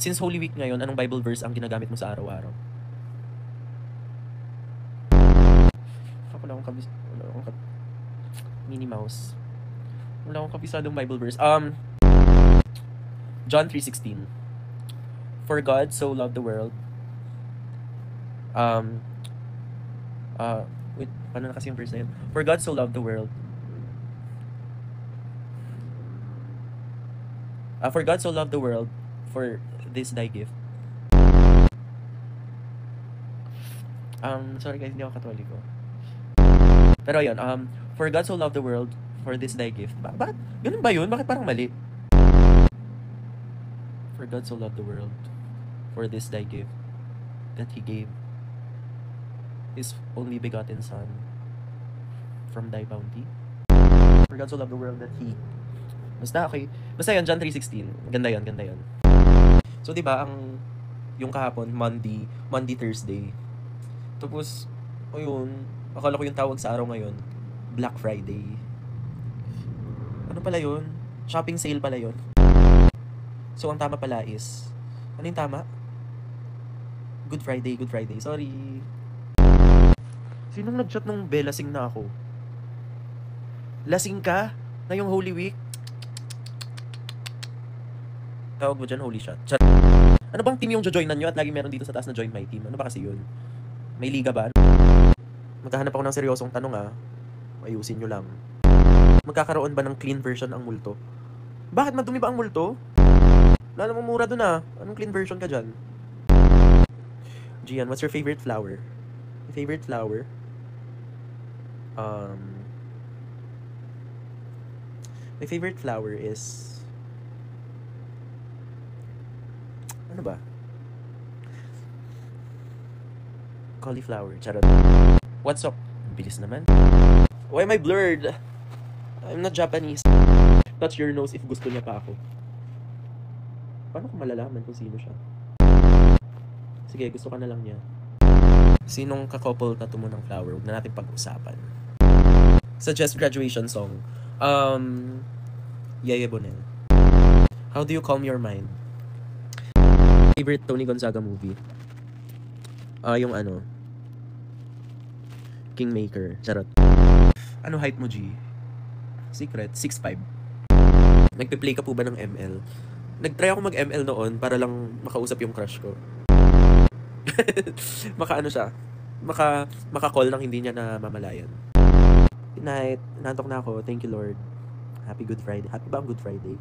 Since Holy Week ngayon, anong Bible verse ang ginagamit mo sa araw-araw? Wala akong Minnie Mouse. Wala akong kabisadong Bible verse. John 3:16. For God so loved the world. Wait, paano na kasi yung verse na yun? For God so loved the world. For God so loved the world, for this thy gift. Sorry guys, hindi ako Katoliko. Pero yun, for God so loved the world, for this thy gift. Bakit? Ganun ba yun? Bakit parang mali? For God so loved the world, for this thy gift, that He gave His only begotten Son from thy bounty. For God so loved the world that He... Basta, okay. Basta yun, John 3:16. Ganda yun, ganda yun. So, di ba yung kahapon, Monday, Thursday. Tapos, ayun, akala ko yung tawag sa araw ngayon, Black Friday. Ano pala yun? Shopping sale pala yun. So, ang tama pala is, ano yung tama? Good Friday. Sorry. Sinong nag-chat nung lasing na ako? Lasing ka? Na yung Holy Week? Tawag mo dyan, holy shot. Ano bang team yung jojoinan nyo at lagi meron dito sa taas na join my team? Ano ba kasi yun? May liga ba? Maghahanap ako ng seryosong tanong ayusin nyo lang. Magkakaroon ba ng clean version ang multo? Bakit madumi ba ang multo? Lalo mo mura dun Anong clean version ka dyan? Gian, what's your favorite flower? My favorite flower? My favorite flower is... Ano ba? Cauliflower. Charot. What's up? Bilis naman. Why am I blurred? I'm not Japanese. Touch your nose if gusto niya pa ako. Paano ko malalaman kung sino siya? Sige, gusto ka na lang niya. Sinong ka-couple tattoo mo ng flower? Huwag na natin pag-usapan. Suggest graduation song. Yeye Bonel. How do you calm your mind? Favorite Tony Gonzaga movie? Yung Kingmaker. Charot. Ano height mo, G? Secret? 6'5". Nagpe-play ka po ba ng ML? Nag-try ako mag-ML noon para lang makausap yung crush ko. Maka-call nang hindi niya na mamalayan. Good night. Nantok na ako. Thank you, Lord. Happy Good Friday. Happy ba ang Good Friday?